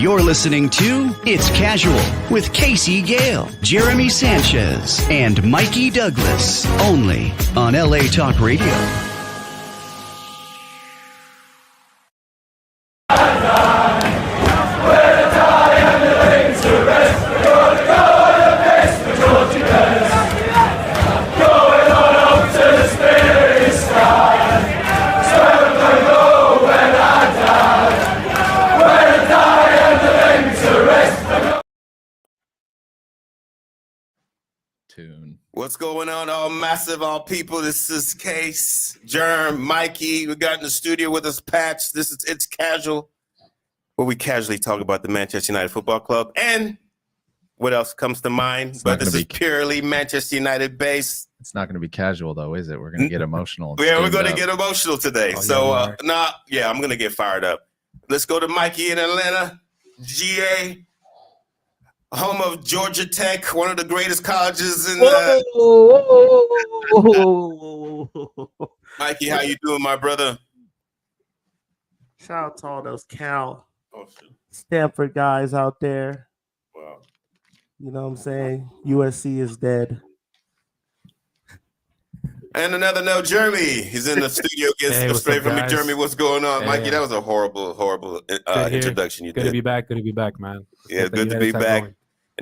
You're listening to It's Casual with Casey Gayle, Jermey Sanchez, and Mikey Douglas, only on LA Talk Radio. What's going on, all massive, all people? This is Case, Jerm, Mikey. We got in the studio with us, Patch. This is It's Casual, where we casually talk about the Manchester United Football Club and what else comes to mind. But this is purely Manchester United based. It's not going to be casual, though, is it? We're going to get emotional. Yeah, we're going to get emotional today. I'm going to get fired up. Let's go to Mikey in Atlanta, GA. Home of Georgia Tech, one of the greatest colleges in the... Mikey, how you doing, my brother? Shout out to all those Stanford guys out there. Wow. You know what I'm saying? USC is dead. And another note, Jermey. He's in the studio. Gets straight from me. Jermey, what's going on? Mikey, that was a horrible introduction you did. Good to be back, man. Yeah, good to be back.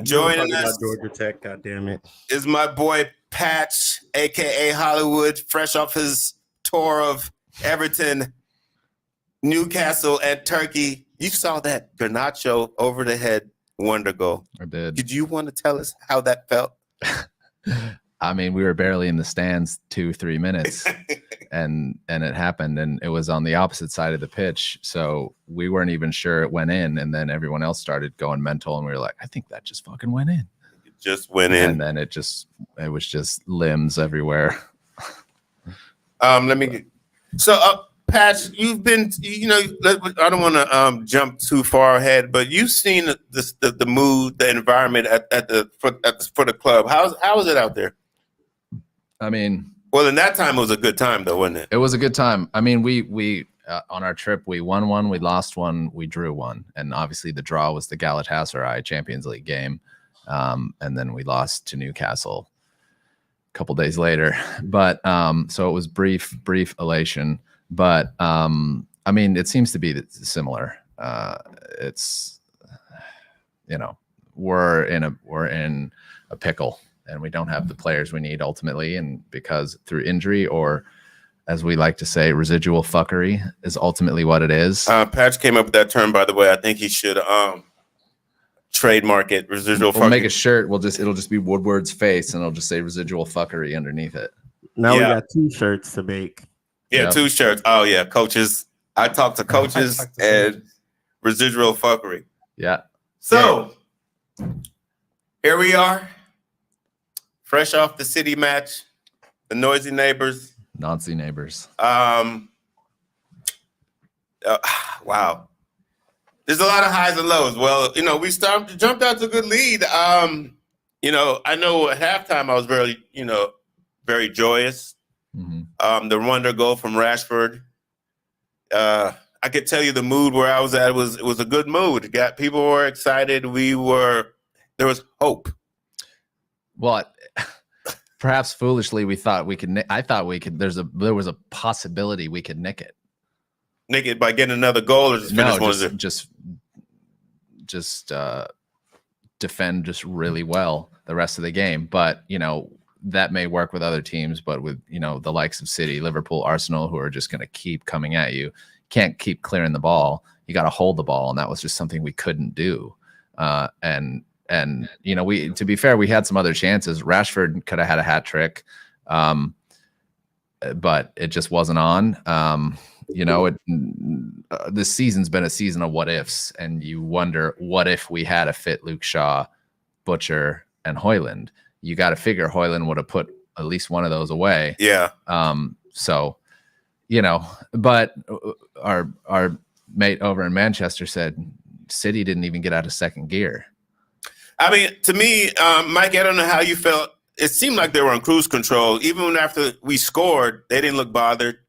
Joining us, Georgia Tech, goddammit, is my boy Patch, aka Hollywood, fresh off his tour of Everton, Newcastle, and Turkey. You saw that Garnacho over the head wonder goal. I did. Did you want to tell us how that felt? I mean, we were barely in the stands 2-3 minutes, and it happened, and it was on the opposite side of the pitch, so we weren't even sure it went in, and then everyone else started going mental, and we were like, I think that just fucking went in. It just went in. And then it was just limbs everywhere. Patch, you've been, I don't want to jump too far ahead, but you've seen the mood, the environment for the club. How was it out there? I mean, well, in that time, it was a good time, though, wasn't it? It was a good time. I mean, we on our trip, we won one, we lost one, we drew one. And obviously the draw was the Galatasaray Champions League game. And then we lost to Newcastle a couple days later. But so it was brief elation. But I mean, it seems to be similar. It's, we're in a pickle. And we don't have the players we need ultimately, and because through injury, or as we like to say, residual fuckery is ultimately what it is. Patch came up with that term, by the way. I think he should trademark it. Residual fuckery. We'll make a shirt. It'll just be Woodward's face, and it'll just say residual fuckery underneath it. Now we got 2 shirts to make. Yeah, yep. 2 shirts. Oh yeah, coaches. I talked to coaches and residual fuckery. Yeah. So here we are. Fresh off the City match, the noisy neighbors. Nazi neighbors. Wow. There's a lot of highs and lows. Well, we jumped out to a good lead. I know at halftime I was very joyous. Mm-hmm. The wonder goal from Rashford. I could tell you the mood where I was at it was a good mood. People were excited. There was hope. Well, perhaps foolishly, we thought we could. I thought we could. There was a possibility we could nick it. Nick it by getting another goal, or just defend just really well the rest of the game. But that may work with other teams, but with the likes of City, Liverpool, Arsenal, who are just going to keep coming at you, can't keep clearing the ball. You got to hold the ball, and that was just something we couldn't do. And to be fair, we had some other chances. Rashford could have had a hat trick, but it just wasn't on. This season's been a season of what ifs, and you wonder, what if we had a fit Luke Shaw, Butcher, and Højlund? You got to figure Højlund would have put at least one of those away. Yeah. But our mate over in Manchester said City didn't even get out of second gear. I mean, to me, Mike, I don't know how you felt. It seemed like they were on cruise control. Even after we scored, they didn't look bothered.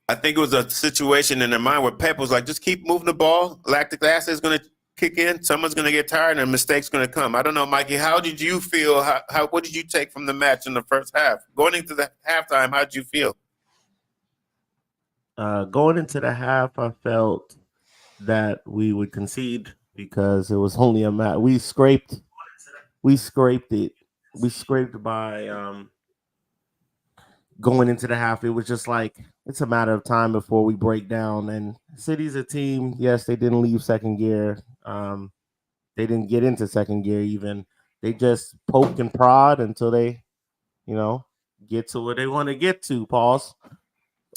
I think it was a situation in their mind where Pep was like, just keep moving the ball. Lactic acid is going to kick in. Someone's going to get tired, and a mistake's going to come. I don't know, Mikey. How did you feel? What did you take from the match in the first half? Going into the halftime, how did you feel? Going into the half, I felt that we would concede because it was only a match. We scraped it. We scraped by going into the half. It was just like it's a matter of time before we break down. And City's a team. Yes, they didn't leave second gear. They didn't get into second gear even. They just poke and prod until they, get to where they want to get to. Pause.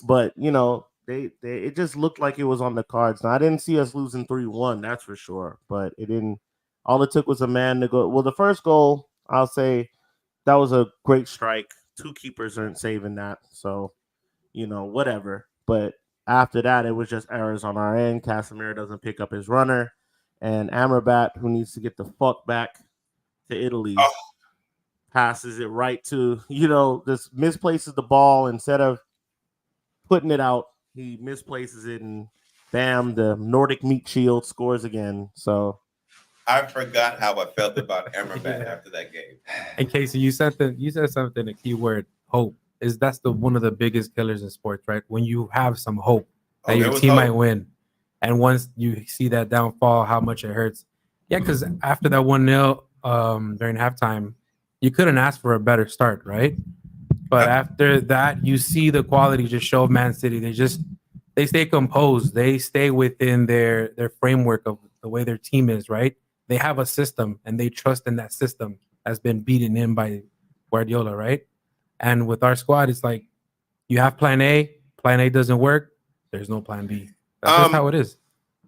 But they it just looked like it was on the cards. Now I didn't see us losing 3-1, that's for sure. But it didn't. All it took was a man to go. Well, the first goal, I'll say, that was a great strike. 2 keepers aren't saving that, so whatever. But after that, it was just errors on our end. Casemiro doesn't pick up his runner, and Amrabat, who needs to get the fuck back to Italy, passes it right to just misplaces the ball instead of putting it out. He misplaces it, and bam, the Nordic meat shield scores again. So I forgot how I felt about Amrabat after that game. And Casey, you said something, a key word, hope. That's one of the biggest killers in sports, right? When you have some hope that your team might win, and once you see that downfall, how much it hurts. Yeah, because after that 1-0 during halftime, you couldn't ask for a better start, right? But after that, you see the quality just show of Man City. They stay composed. They stay within their framework of the way their team is, right? They have a system, and they trust in that system that's been beaten in by Guardiola, right? And with our squad, it's like you have plan A. Plan A doesn't work. There's no plan B. That's just how it is.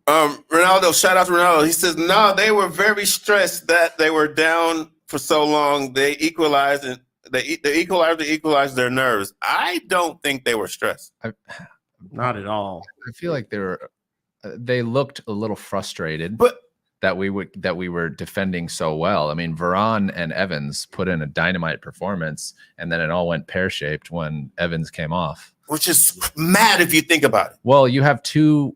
Ronaldo, shout out to Ronaldo. He says, no, they were very stressed that they were down for so long. They equalized, and they equalized their nerves. I don't think they were stressed. Not at all. I feel like they looked a little frustrated, but that we were defending so well. I mean, Varane and Evans put in a dynamite performance, and then it all went pear-shaped when Evans came off. Which is mad if you think about it. Well, you have two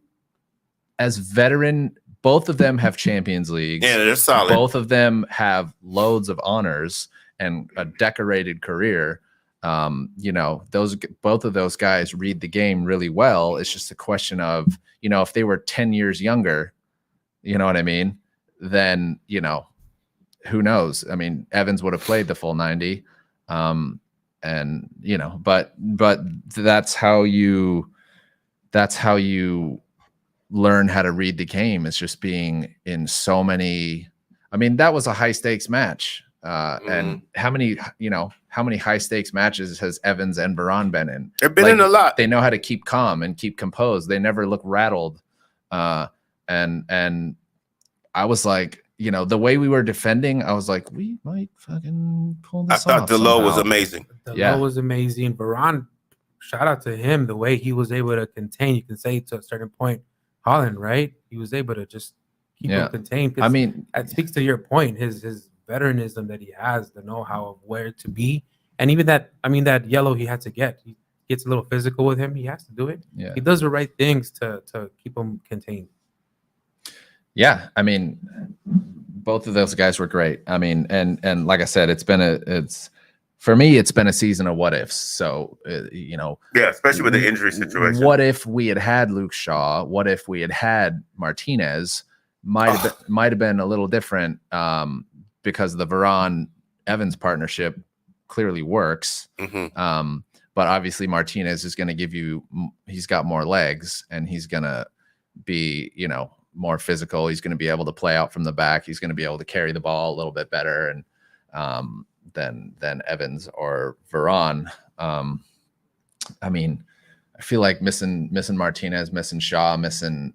as veteran. Both of them have Champions Leagues. Yeah, they're solid. Both of them have loads of honors and a decorated career. Both of those guys read the game really well. It's just a question of, if they were 10 years younger, you know what I mean? Then, who knows? I mean, Evans would have played the full 90. But that's how you learn how to read the game. It's just being in so many. I mean, that was a high stakes match. And how many high stakes matches has Evans and Varane been in? They've been in a lot. They know how to keep calm and keep composed. They never look rattled. And I was like, the way we were defending, I was like, we might fucking pull this off. I thought Delo was amazing. Delo was amazing. Varane, shout out to him, the way he was able to contain. You can say to a certain point, Haaland, right? He was able to just keep him contained. I mean, that speaks to your point, his veteranism that he has, the know-how of where to be. And even that yellow he had to get. He gets a little physical with him. He has to do it. Yeah. He does the right things to keep him contained. Yeah, I mean, both of those guys were great. I mean, and like I said, for me, it's been a season of what ifs. So, especially with the injury situation. What if we had Luke Shaw? What if we had Martinez? Might have been a little different because the Varane Evans partnership clearly works. Mm-hmm. But obviously Martinez is going to give you. He's got more legs, and he's going to be, more physical. He's going to be able to play out from the back. He's going to be able to carry the ball a little bit better, and than Evans or Varane. I mean, I feel like missing Martinez, missing Shaw, missing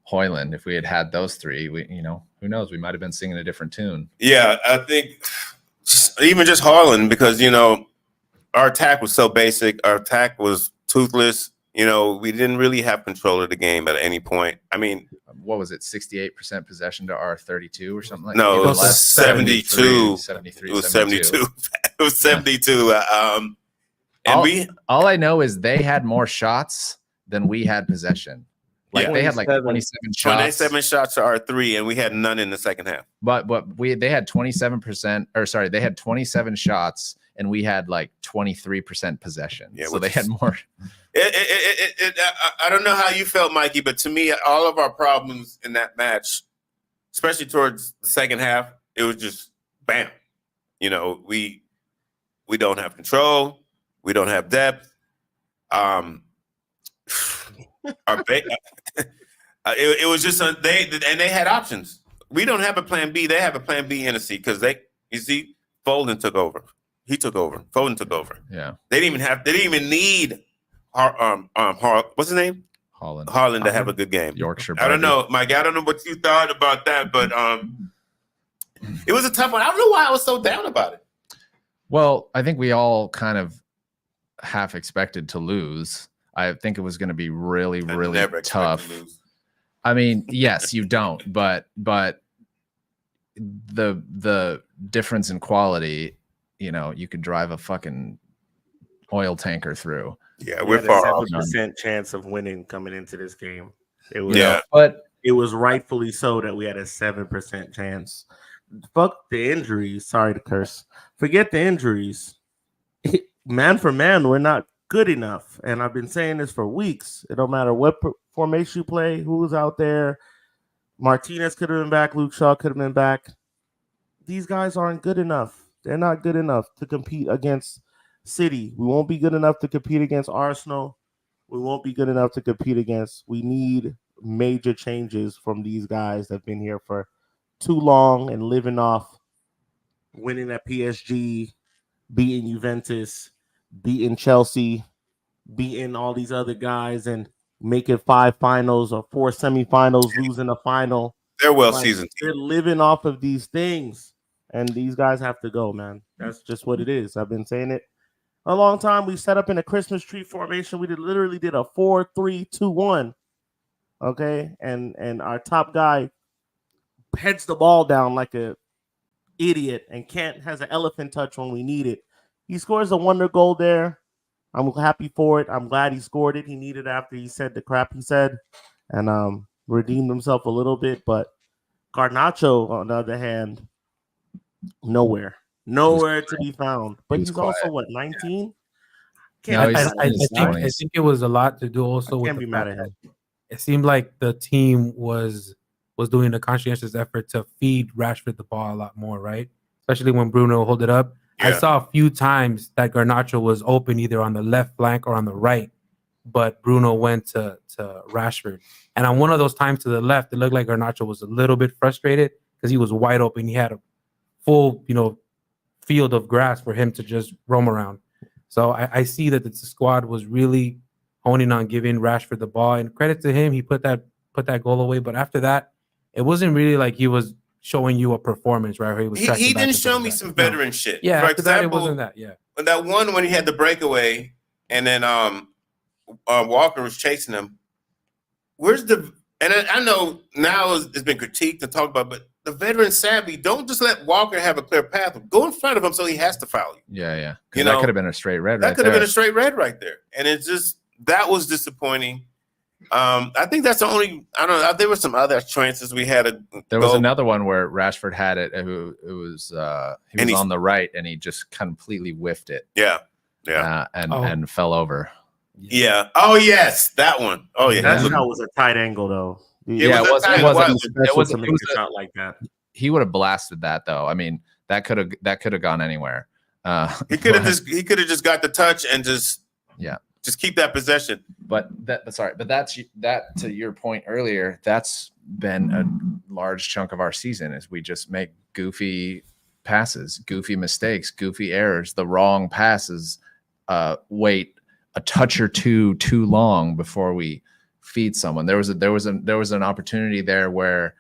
Højlund. If we had those three, who knows? We might have been singing a different tune. Yeah, I think even just Højlund, because our attack was so basic. Our attack was toothless. We didn't really have control of the game at any point. I mean, what was it? 68% possession to our 32 or something like that? No, it was 72. 73. It was 72. It was 72. All I know is they had more shots than we had possession. Like they had like 27 shots. 27 shots to our 3, and we had none in the second half. But they had 27%, or sorry, they had 27 shots, and we had like 23% possession. Yeah, so they had more. I don't know how you felt, Mikey, but to me, all of our problems in that match, especially towards the second half, it was just bam. You know, we don't have control, we don't have depth. It was just they had options. We don't have a plan B. They have a plan B and a C because Foden took over. He took over. Foden took over. Yeah. They didn't even need what's his name? Haaland to have a good game. Yorkshire. I don't know, Mike. I don't know what you thought about that, but it was a tough one. I don't know why I was so down about it. Well, I think we all kind of half expected to lose. I think it was going to be really, really tough. I mean, yes, you don't, but the difference in quality, you know, you could drive a fucking oil tanker through. Yeah, we're far off. 7% chance of winning coming into this game. It was, but it was rightfully so that we had a 7% chance. Fuck the injuries. Sorry to curse. Forget the injuries. Man for man, we're not good enough. And I've been saying this for weeks. It don't matter what formation you play, who's out there. Martinez could have been back. Luke Shaw could have been back. These guys aren't good enough. They're not good enough to compete against City. We won't be good enough to compete against Arsenal. We won't be good enough to compete against. We need major changes from these guys that have been here for too long and living off winning at PSG, beating Juventus, beating Chelsea, beating all these other guys, and making 5 finals or 4 semifinals, losing a final. They're well seasoned. They're living off of these things, and these guys have to go, man. That's just what it is. I've been saying it a long time. We set up in a Christmas tree formation. We literally did a 4-3-2-1. Okay, and our top guy heads the ball down like a idiot and has an elephant touch when we need it. He scores a wonder goal there. I'm happy for it. I'm glad he scored it. He needed it after he said the crap he said, and redeemed himself a little bit. But Garnacho, on the other hand, nowhere to be found. But he's also what, 19? I think it was a lot to do also with the fact that it seemed like the team was doing a conscientious effort to feed Rashford the ball a lot more, right? Especially when Bruno held it up. Yeah. I saw a few times that Garnacho was open either on the left flank or on the right, but Bruno went to Rashford. And on one of those times to the left, it looked like Garnacho was a little bit frustrated because he was wide open. He had a full, field of grass for him to just roam around. So I see that the squad was really honing on giving Rashford the ball. And credit to him, he put that goal away. But after that, it wasn't really like he was showing you a performance, right? He didn't show me some veteran shit. Yeah, for example, it wasn't that. Yeah, that one when he had the breakaway, and then Walker was chasing him. Where's the? And I know now it's been critiqued and talked about, but the veteran savvy, don't just let Walker have a clear path. Go in front of him so he has to foul you. Yeah. That could have been a straight red. That could have been a straight red right there, and it's just that was disappointing. I think that's the only. I don't know. There were some other chances we had. There was another one where Rashford had it. He was on the right, and he just completely whiffed it. Yeah. And fell over. Yeah. Oh yes, that one. Oh yeah. That was a tight angle though. It wasn't a shot like that. He would have blasted that though. I mean, that could have gone anywhere. He could have just got the touch and just keep that possession. But that's to your point earlier. That's been a large chunk of our season is we just make goofy passes, goofy mistakes, goofy errors, the wrong passes. Wait a touch or two too long before we feed someone. There was an opportunity there where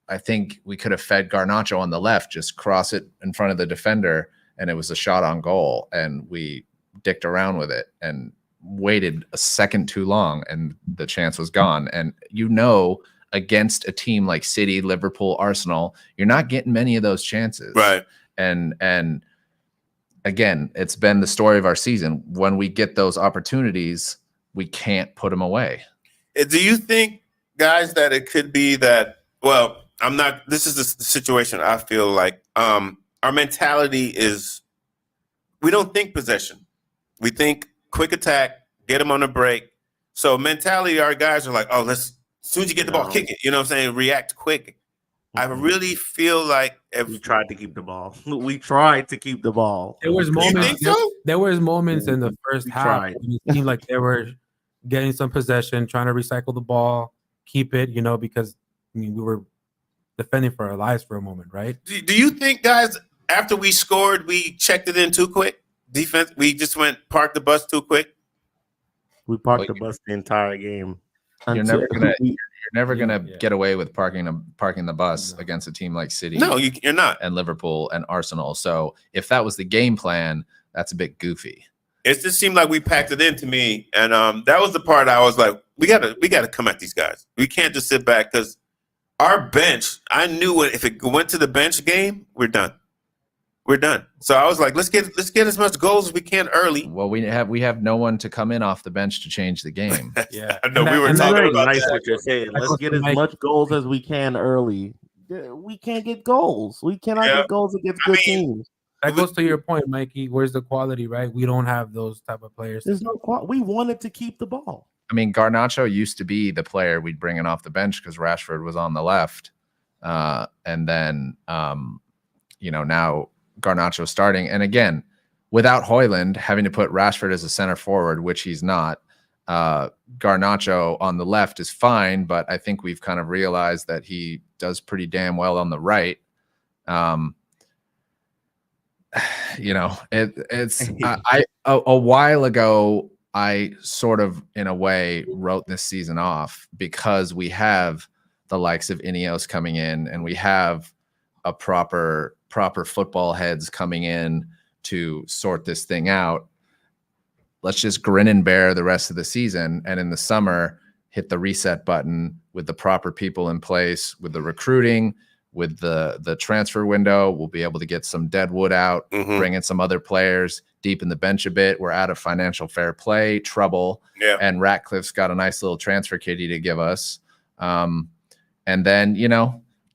I think we could have fed Garnacho on the left, just cross it in front of the defender, and it was a shot on goal, and we dicked around with it and waited a second too long, and the chance was gone. And against a team like City, Liverpool, Arsenal, you're not getting many of those chances, right? And again, it's been the story of our season. When we get those opportunities, we can't put them away. Do you think, guys, that it could be that? Well, I'm not. This is the situation. I feel like our mentality is we don't think possession. We think quick attack, get them on a break. So mentality, our guys are like, oh, let's as soon as you get the ball, kick it. You know what I'm saying? React quick. I really feel like if we tried to keep the ball. We tried to keep the ball. There was moments. You think so? There was moments in the first half tried. when it seemed like they were getting some possession, trying to recycle the ball, keep it, because we were defending for our lives for a moment, right? Do you think, guys, after we scored, we checked it in too quick? Defense, we just parked the bus too quick. We parked the bus the entire game. You're never gonna get away with parking the bus against a team like City. No, you're not. And Liverpool and Arsenal. So if that was the game plan, that's a bit goofy. It just seemed like we packed it in to me, and that was the part I was like, we gotta come at these guys. We can't just sit back because our bench. I knew if it went to the bench game, we're done. We're done. So I was like, let's get as much goals as we can early. Well, we have no one to come in off the bench to change the game. Yeah, I know we were talking about nice that. what you're saying. Let's get as much goals as we can early. We can't get goals. We cannot get goals against good teams. That goes to your point, Mikey. Where's the quality, right? We don't have those type of players. There's no quality. We wanted to keep the ball. I mean, Garnacho used to be the player we'd bring in off the bench because Rashford was on the left, and then now Garnacho starting, and again, without Højlund having to put Rashford as a center forward, which he's not. Garnacho on the left is fine, but I think we've kind of realized that he does pretty damn well on the right. It's a while ago I sort of in a way wrote this season off because we have the likes of Ineos coming in and we have a proper football heads coming in to sort this thing out. Let's just grin and bear the rest of the season, and in the summer hit the reset button with the proper people in place, with the recruiting, with the transfer window. We'll be able to get some dead wood out, bring in some other players, deepen the bench a bit. We're out of financial fair play trouble, and Ratcliffe's got a nice little transfer kitty to give us. And then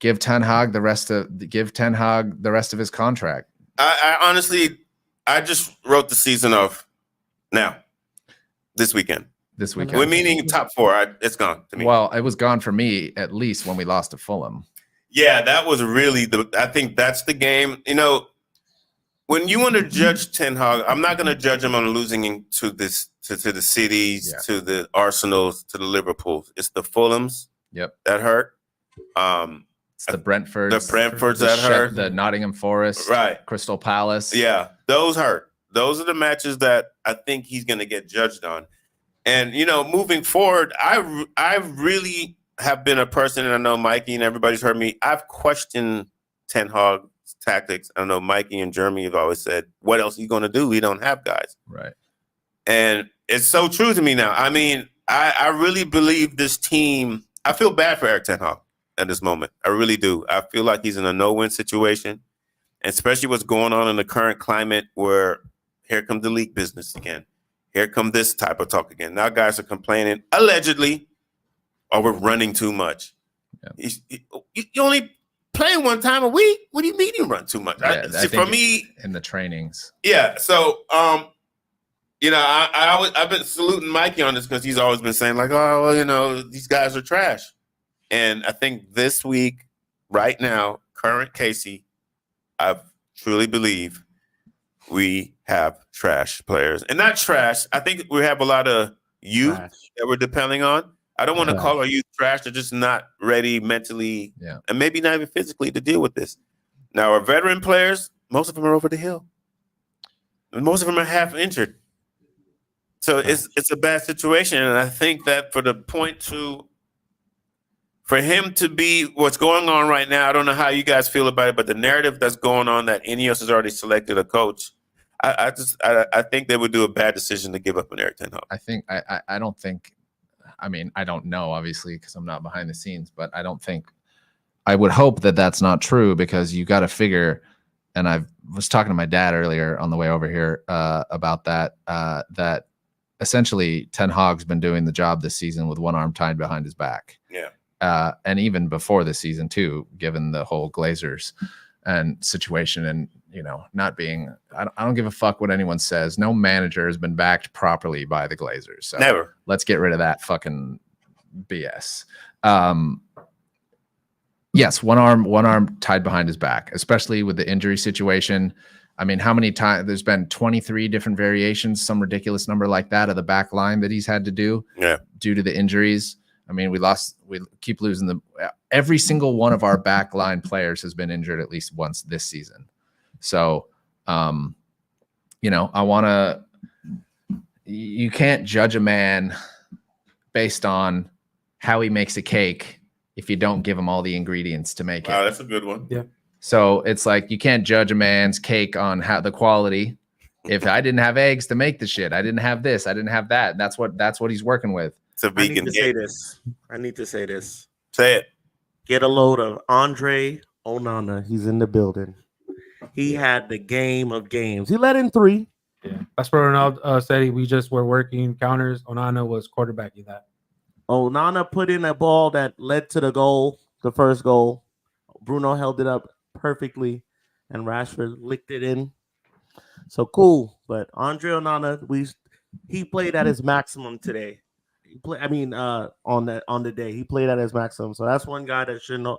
give Ten Hag the rest of his contract. I honestly, I just wrote the season off now. This weekend. We're meaning top four. It's gone to me. Well, it was gone for me at least when we lost to Fulham. Yeah, that was really I think that's the game. When you want to judge Ten Hag, I'm not going to judge him on losing to the Cities, to the Arsenals, to the Liverpools. It's the Fulhams that hurt. It's the Brentfords. That hurt. The Nottingham Forest. Right. Crystal Palace. Yeah, those hurt. Those are the matches that I think he's going to get judged on. And, moving forward, I really have been a person, and I know Mikey and everybody's heard me, I've questioned Ten Hag's tactics. I know Mikey and Jermey have always said, what else are you going to do? We don't have guys. Right. And it's so true to me now. I mean, I really believe this team, I feel bad for Erik Ten Hag at this moment. I really do. I feel like he's in a no-win situation, especially what's going on in the current climate where here comes the league business again. Here come this type of talk again. Now guys are complaining, allegedly, we're running too much. Yeah. You only playing one time a week? What do you mean you run too much? For me, in the trainings. Yeah. So, I've been saluting Mikey on this because he's always been saying like, these guys are trash. And I think this week, right now, current Casey, I truly believe we have trash players. And not trash. I think we have a lot of youth that we're depending on. I don't want to call our youth trash. They're just not ready mentally and maybe not even physically to deal with this. Now, our veteran players, most of them are over the hill. Most of them are half injured. So it's a bad situation. And I think that for him to be what's going on right now, I don't know how you guys feel about it, but the narrative that's going on that Ineos has already selected a coach, I think they would do a bad decision to give up on Erik Ten Hag. I don't know, obviously, because I'm not behind the scenes, but I would hope that that's not true, because you got to figure, and I was talking to my dad earlier on the way over here about that essentially Ten Hag's been doing the job this season with one arm tied behind his back. Yeah. And even before this season too, given the whole Glazers and situation, and not being, I don't give a fuck what anyone says. No manager has been backed properly by the Glazers. So Never. Let's get rid of that fucking BS. Yes, one arm tied behind his back, especially with the injury situation. I mean, how many times there's been 23 different variations, some ridiculous number like that of the back line that he's had to do due to the injuries. I mean, we keep losing every single one of our back line players has been injured at least once this season. So, you can't judge a man based on how he makes a cake if you don't give him all the ingredients to make it. Wow, that's a good one. Yeah. So it's like you can't judge a man's cake on how the quality. If I didn't have eggs to make the shit, I didn't have this, I didn't have that. That's what he's working with. It's a vegan. I need to say this. Say it. Get a load of Andre Onana. He's in the building. He had the game of games. He let in 3. Yeah, that's what Ronaldo said. We just were working counters. Onana was quarterbacking that. Onana put in a ball that led to the goal, the first goal. Bruno held it up perfectly, and Rashford licked it in. So cool. But Andre Onana, he played at his maximum today. On the day he played at his maximum. So that's one guy that shouldn't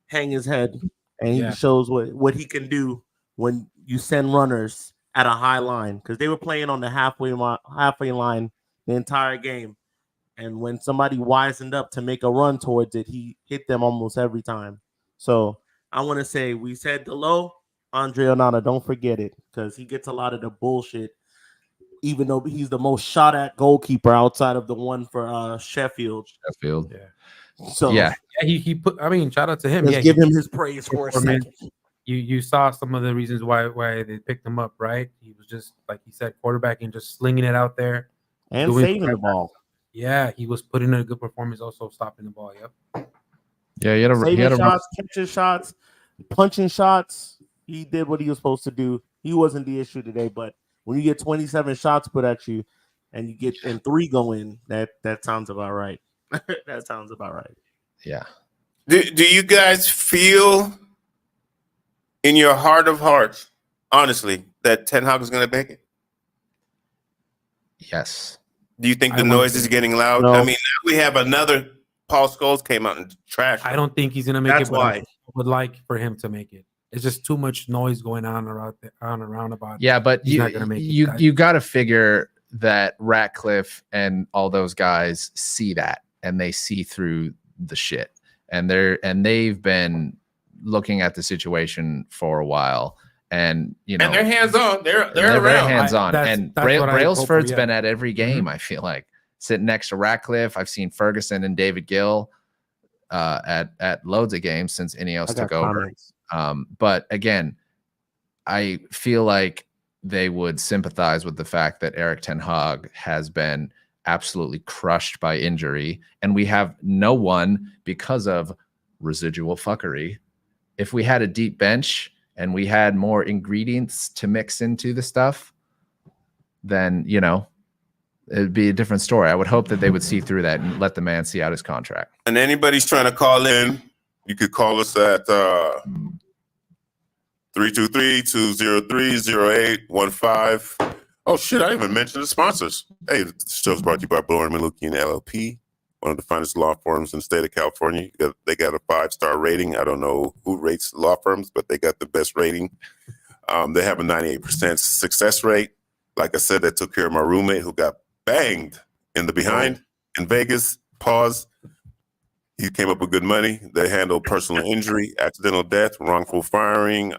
hang his head, and he shows what he can do when you send runners at a high line, because they were playing on the halfway line the entire game. And when somebody wisened up to make a run towards it, he hit them almost every time. So I want to say, we said the low, Andre Onana, don't forget it, because he gets a lot of the bullshit, even though he's the most shot at goalkeeper outside of the one for Sheffield. Yeah. So he put. I mean, shout out to him. Let's give him his praise for a second. You saw some of the reasons why they picked him up, right? He was just, like he said, quarterbacking, just slinging it out there and saving the ball. Yeah, he was putting in a good performance, also stopping the ball. Yep. Yeah, he had shots, catching shots, punching shots. He did what he was supposed to do. He wasn't the issue today, but when you get 27 shots put at you and you get 3 go in, that sounds about right. That sounds about right. Yeah. Do you guys feel in your heart of hearts, honestly, that Ten Hag is going to make it? Yes. Do you think the noise is getting loud? No. I mean, now we have another. Paul Scholes came out and trashed him. I don't think he's gonna make That's it. But why. I would like for him to make it. It's just too much noise going on around about. Yeah, but he's not gonna make it. You got to figure that Ratcliffe and all those guys see that, and they see through the shit, and they've been looking at the situation for a while. And and they're hands on. They're very around. hands on. And Brailsford's been at every game. Mm-hmm. I feel like sitting next to Ratcliffe. I've seen Ferguson and David Gill at loads of games since Ineos took over. But again, I feel like they would sympathize with the fact that Erik ten Hag has been absolutely crushed by injury, and we have no one because of residual fuckery. If we had a deep bench and we had more ingredients to mix into the stuff, then, it'd be a different story. I would hope that they would see through that and let the man see out his contract. And anybody's trying to call in, you could call us at 323-203-0815. Oh, shit, I didn't even mention the sponsors. Hey, the show's brought to you by Blower & Malukian LLP, one of the finest law firms in the state of California. They got a 5-star rating. I don't know who rates law firms, but they got the best rating. They have a 98% success rate. Like I said, that took care of my roommate who got banged in the behind in Vegas. Pause. He came up with good money. They handle personal injury, accidental death, wrongful firing,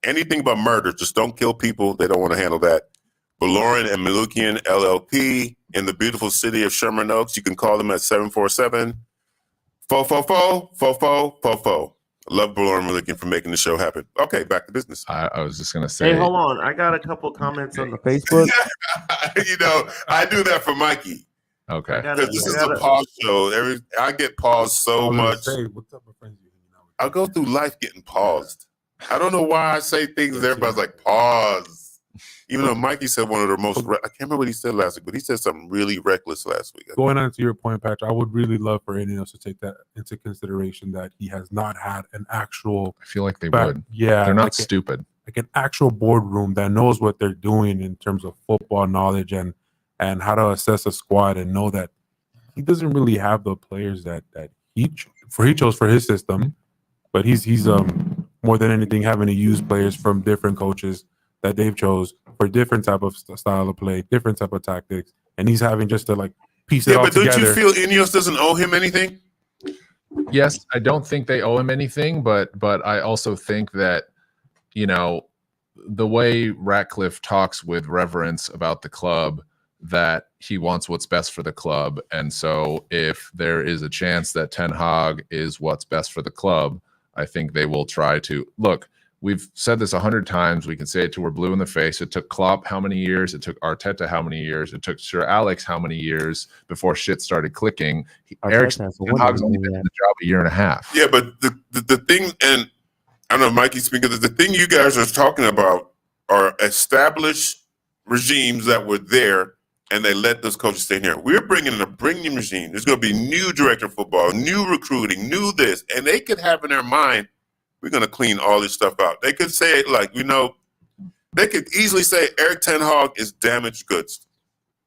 anything but murder. Just don't kill people. They don't want to handle that. Baloran and Malukian LLP in the beautiful city of Sherman Oaks. You can call them at 747-444-4444. Love Baloran Malukian for making the show happen. Okay, back to business. I was just going to say. Hey, hold on. I got a couple comments on the Facebook. I do that for Mikey. Okay. This is a pause show. I get paused so much. What's up, my friends? I go through life getting paused. I don't know why I say things. Everybody's like, pause. Even though Mikey said one of the most, I can't remember what he said last week, but he said something really reckless last week. Going on to your point, Patrick, I would really love for anyone else to take that into consideration that he has not had an actual. I feel like they would. Yeah, they're not stupid. Like an actual boardroom that knows what they're doing in terms of football knowledge and how to assess a squad and know that he doesn't really have the players that he chose for his system, but he's more than anything having to use players from different coaches that they've chose for different type of style of play, different type of tactics, and he's having just to like piece it all together. Yeah, but don't you feel Ineos doesn't owe him anything? Yes, I don't think they owe him anything, but I also think that, you know, the way Ratcliffe talks with reverence about the club, that he wants what's best for the club. And so if there is a chance that Ten Hag is what's best for the club, I think they will try to look. We've said this 100 times. We can say it till we're blue in the face. It took Klopp how many years? It took Arteta how many years? It took Sir Alex how many years before shit started clicking? Ten Hag's only been in the job a year and a half. Yeah, but the thing, and I don't know, Mikey speaking, the thing you guys are talking about are established regimes that were there, and they let those coaches stay here. We're bringing in a brand-new regime. There's going to be new director of football, new recruiting, new this, and they could have in their mind, we're going to clean all this stuff out. They could say it like, you know, they could easily say Eric Ten Hag is damaged goods.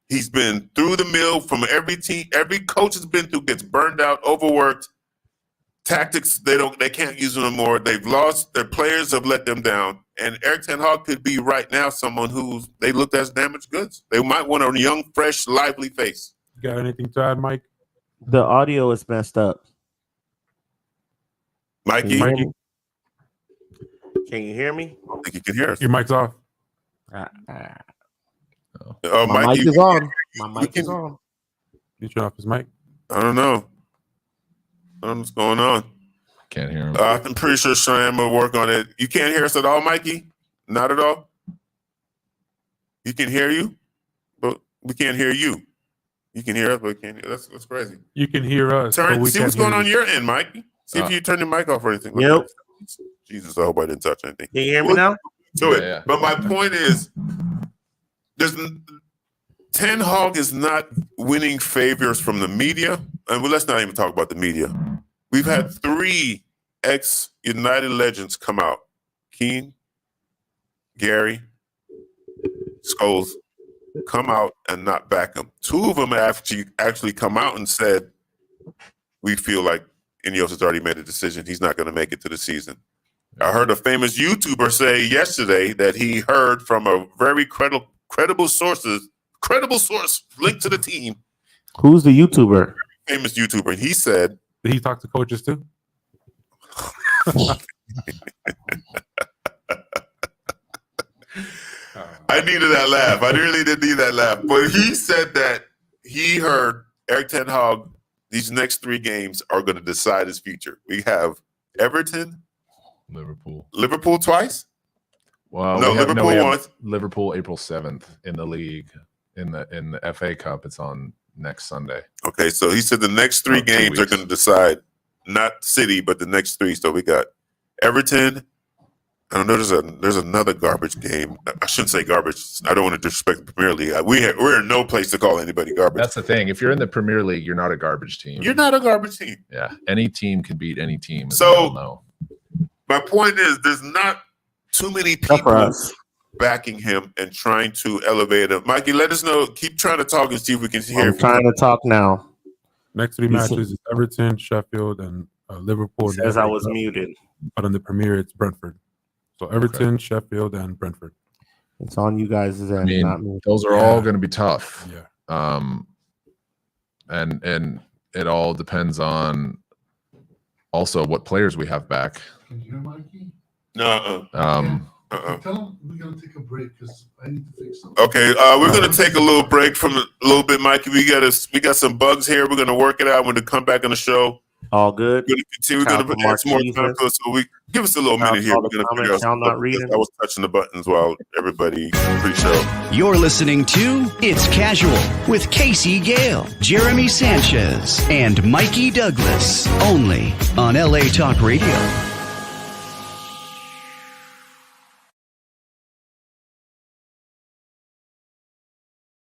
He's been through the mill from every team. Every coach has been through, gets burned out, overworked. Tactics, they can't use them anymore. They've lost, their players have let them down. And Eric Ten Hag could be right now someone who they looked at as damaged goods. They might want a young, fresh, lively face. You got anything to add, Mike? The audio is messed up. Mikey? Can you hear me? I think you can hear us. Your mic's off. My Mikey, mic is on. My mic is on. You turn off his mic? I don't know. I don't know what's going on. Can't hear him. I'm pretty sure Cheyenne will work on it. You can't hear us at all, Mikey? Not at all? You can hear you, but we can't hear you. You can hear us, but we can't hear. That's crazy. You can hear us. See what's going on your end, Mikey. See if you turn your mic off or anything. Yep. Jesus, I hope I didn't touch anything. Can you hear me now? Do it. Yeah. But my point is, Ten Hag is not winning favors from the media. And let's not even talk about the media. We've had 3 ex-United legends come out. Keane, Gary, Scholes, come out and not back him. 2 of them actually come out and said, we feel like Ineos has already made a decision. He's not going to make it to the season. I heard a famous YouTuber say yesterday that he heard from a very credible source linked to the team. Who's the YouTuber? Famous YouTuber. And he said, did he talk to coaches too? I needed that laugh. I really did need that laugh. But he said that he heard Eric Ten Hag, these next 3 games are going to decide his future. We have Everton, Liverpool twice. Well, no, Liverpool once. Liverpool April 7th in the league in the FA Cup. It's on next Sunday. Okay, so he said the next 3 games are going to decide, not City, but the next 3. So we got Everton. I don't know. There's another garbage game. I shouldn't say garbage. I don't want to disrespect the Premier League. We're in no place to call anybody garbage. That's the thing. If you're in the Premier League, you're not a garbage team. You're not a garbage team. Yeah, any team can beat any team. So my point is, there's not too many people backing him and trying to elevate him. Mikey, let us know. Keep trying to talk and see if we can hear. I'm trying to talk now. Next 3 matches is Everton, Sheffield, and Liverpool. Says I was muted. But in the Premier, it's Brentford. So Everton, Sheffield, and Brentford. It's on you guys' end, not me. Those are all going to be tough. Yeah. And it all depends on also what players we have back. Can you hear Mikey? No. Tell him we're gonna take a break because I need to fix something. Okay, we're gonna take a little break from a little bit, Mikey. We got some bugs here. We're gonna work it out. We're gonna come back on the show. All good. We're gonna continue. We're gonna add some more time for us. So we give us a little minute here. We're gonna figure out some stuff. I was touching the buttons while everybody pre-show. You're listening to It's Casual with Casey Gayle, Jermey Sanchez, and Mikey Douglas, only on LA Talk Radio.